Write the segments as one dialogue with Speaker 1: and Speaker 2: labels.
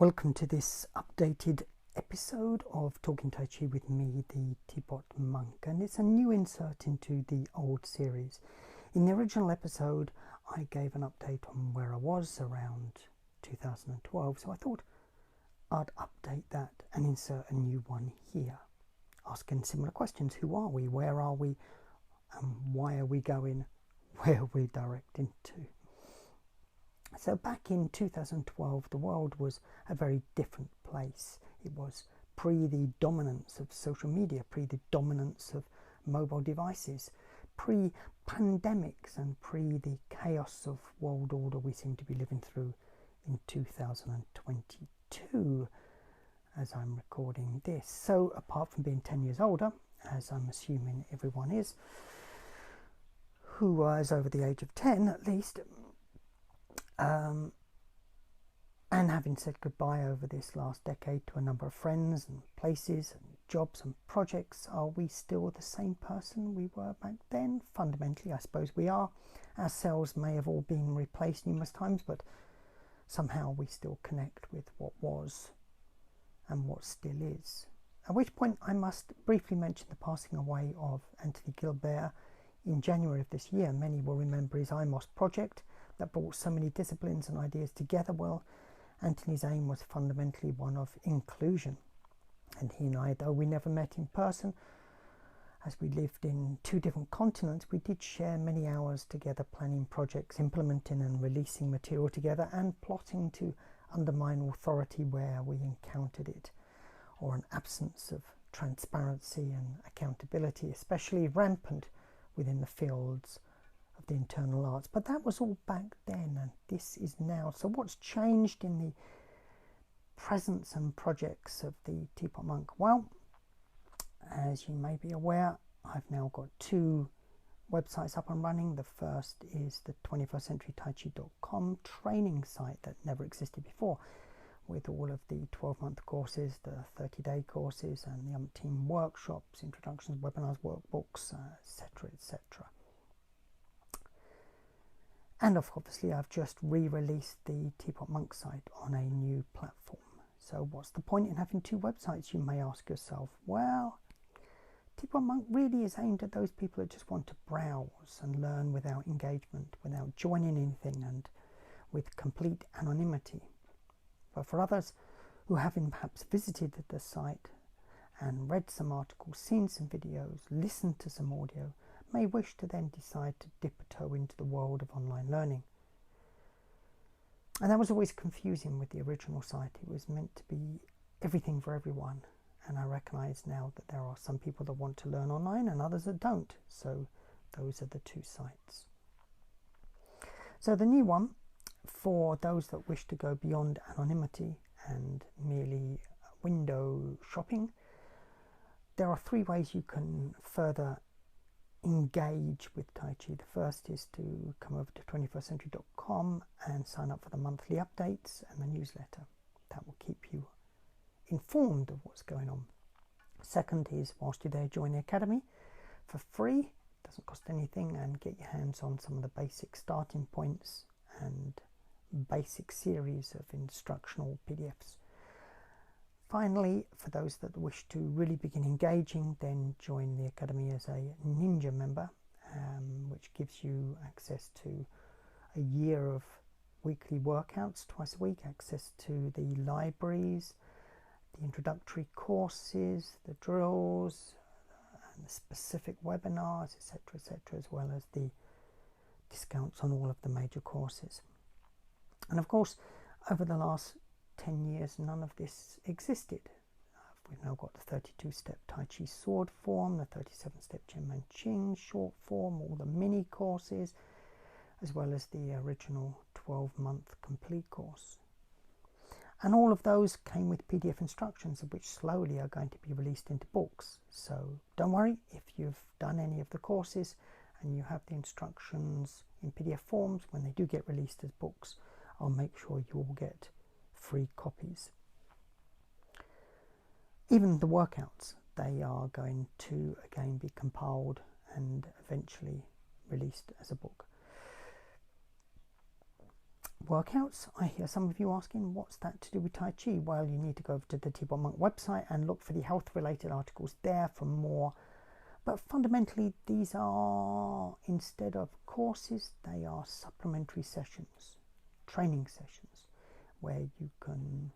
Speaker 1: Welcome to this updated episode of Talking Tai Chi with me, the Teapot Monk, and it's a new insert into the old series. In the original episode, I gave an update on where I was around 2012, so I thought I'd update that and insert a new one here, asking similar questions. Who are we? Where are we? And why are we going where we're directing to? So back in 2012, the world was a very different place. It was pre the dominance of social media, pre the dominance of mobile devices, pre pandemics, and pre the chaos of world order we seem to be living through in 2022 as I'm recording this. So apart from being 10 years older, as I'm assuming everyone is, who was over the age of 10 at least, and having said goodbye over this last decade to a number of friends and places and jobs and projects, are we still the same person we were back then? Fundamentally, I suppose we are. Our cells may have all been replaced numerous times, but somehow we still connect with what was and what still is. At which point I must briefly mention the passing away of Anthony Gilbert in January of this year. Many will remember his IMOS project that brought so many disciplines and ideas together. Well, Anthony's aim was fundamentally one of inclusion, and he and I, though we never met in person as we lived in two different continents, we did share many hours together planning projects, implementing and releasing material together, and plotting to undermine authority where we encountered it, or an absence of transparency and accountability, especially rampant within the fields of the internal arts. But that was all back then, and this is now. So what's changed in the presence and projects of the Teapot Monk? Well, as you may be aware, I've now got two websites up and running. The first is the 21stcenturytaichi.com training site that never existed before, with all of the 12-month courses, the 30-day courses, and the umpteen workshops, introductions, webinars, workbooks, etc., etc. And obviously I've just re-released the Teapot Monk site on a new platform. So what's the point in having two websites, you may ask yourself? Well, Teapot Monk really is aimed at those people that just want to browse and learn without engagement, without joining anything, and with complete anonymity. But for others who having perhaps visited the site and read some articles, seen some videos, listened to some audio, may wish to then decide to dip a toe into the world of online learning. And that was always confusing with the original site. It was meant to be everything for everyone, and I recognise now that there are some people that want to learn online and others that don't. So those are the two sites. So the new one, for those that wish to go beyond anonymity and merely window shopping, there are three ways you can further engage with Tai Chi. The first is to come over to 21stcentury.com and sign up for the monthly updates and the newsletter. That will keep you informed of what's going on. Second is, whilst you're there, join the academy for free. It doesn't cost anything, and get your hands on some of the basic starting points and basic series of instructional PDFs. Finally, for those that wish to really begin engaging, then join the Academy as a Ninja member, which gives you access to a year of weekly workouts twice a week, access to the libraries, the introductory courses, the drills, and the specific webinars, etc., as well as the discounts on all of the major courses. And of course, over the last 10 years, none of this existed. We've now got the 32-step Tai Chi sword form, the 37-step Chen Man Ching short form, all the mini courses, as well as the original 12-month complete course. And all of those came with PDF instructions, of which slowly are going to be released into books. So don't worry, if you've done any of the courses and you have the instructions in PDF forms, when they do get released as books, I'll make sure you all get free copies. Even the workouts, they are going to again be compiled and eventually released as a book. workouts. I hear some of you asking, what's that to do with Tai Chi? Well, you need to go over to the Teapot Monk website and look for the health-related articles there for more. But fundamentally, these are, instead of courses, they are supplementary sessions, training sessions, where you can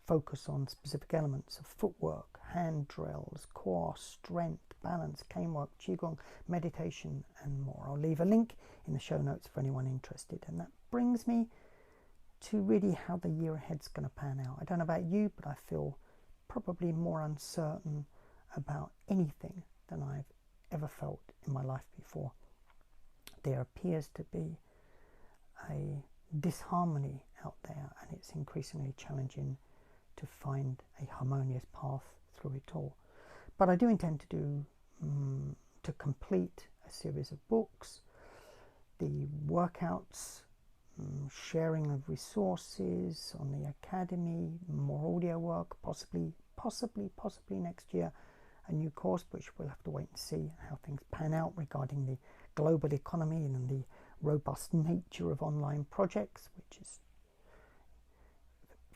Speaker 1: focus on specific elements of footwork, hand drills, core, strength, balance, cane work, qigong, meditation, and more. I'll leave a link in the show notes for anyone interested. And that brings me to really how the year ahead's going to pan out. I don't know about you, but I feel probably more uncertain about anything than I've ever felt in my life before. There appears to be a disharmony out there, and it's increasingly challenging to find a harmonious path through it all. But I do intend to complete a series of books, the workouts, sharing of resources on the academy, more audio work, possibly next year a new course, which we'll have to wait and see how things pan out regarding the global economy and the robust nature of online projects, which is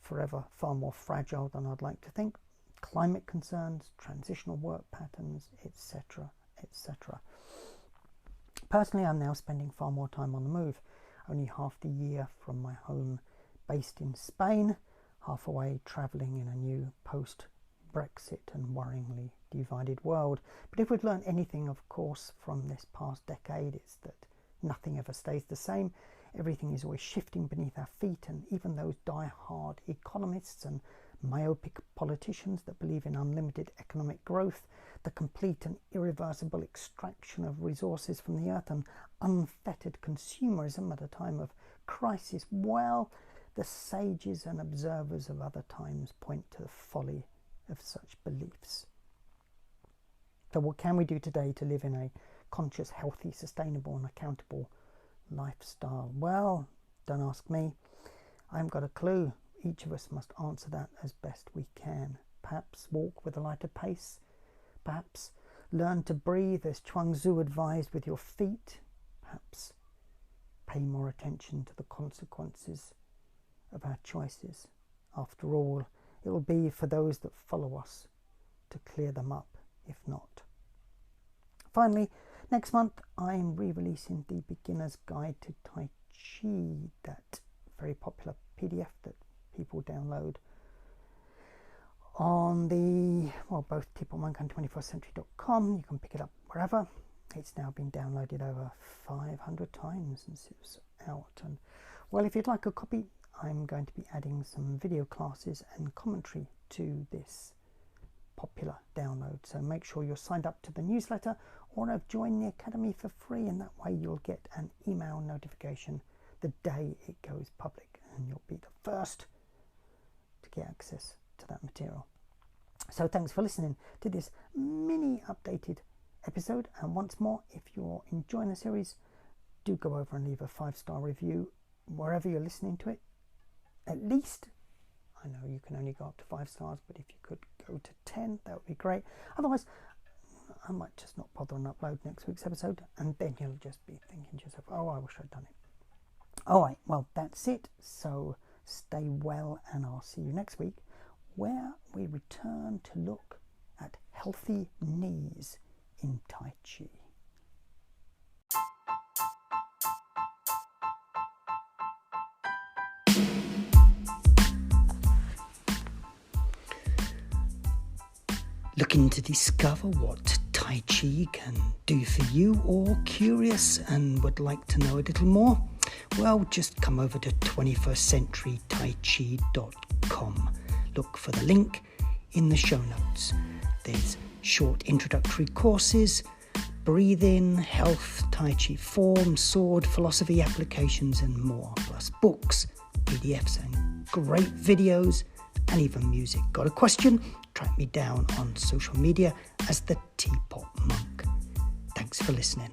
Speaker 1: forever far more fragile than I'd like to think, climate concerns, transitional work patterns, etc., etc. Personally, I'm now spending far more time on the move, only half the year from my home based in Spain, half away travelling in a new post-Brexit and worryingly divided world. But if we've learned anything, of course, from this past decade, it's that nothing ever stays the same. Everything is always shifting beneath our feet, and even those die-hard economists and myopic politicians that believe in unlimited economic growth, the complete and irreversible extraction of resources from the earth, and unfettered consumerism at a time of crisis, well, the sages and observers of other times point to the folly of such beliefs. So what can we do today to live in a conscious, healthy, sustainable and accountable lifestyle? Well, don't ask me. I haven't got a clue. Each of us must answer that as best we can. Perhaps walk with a lighter pace. Perhaps learn to breathe as Chuang Tzu advised, with your feet. Perhaps pay more attention to the consequences of our choices. After all, it will be for those that follow us to clear them up, if not. Finally, next month I'm re-releasing the Beginner's Guide to Tai Chi, that very popular PDF that people download on both Teapot Monk and 21stcentury.com. You can pick it up wherever. It's now been downloaded over 500 times since it was out. And well, if you'd like a copy, I'm going to be adding some video classes and commentary to this popular download. So make sure you're signed up to the newsletter or have joined the Academy for free, and that way you'll get an email notification the day it goes public, and you'll be the first to get access to that material. So thanks for listening to this mini updated episode, and once more, if you're enjoying the series, do go over and leave a 5-star review wherever you're listening to it. At least, I know you can only go up to 5 stars, but if you could go to 10, that would be great. Otherwise, I might just not bother and upload next week's episode, and then you'll just be thinking to yourself, oh, I wish I'd done it. Alright, well, that's it. So stay well, and I'll see you next week, where we return to look at healthy knees in Tai Chi. Looking to discover what Tai Chi can do for you, or curious and would like to know a little more? Well, just come over to 21stcenturytaichi.com. Look for the link in the show notes. There's short introductory courses, breathing, health, Tai Chi form, sword, philosophy applications and more, plus books, PDFs and great videos and even music. Got a question? Track me down on social media as the Teapot Monk. Thanks for listening.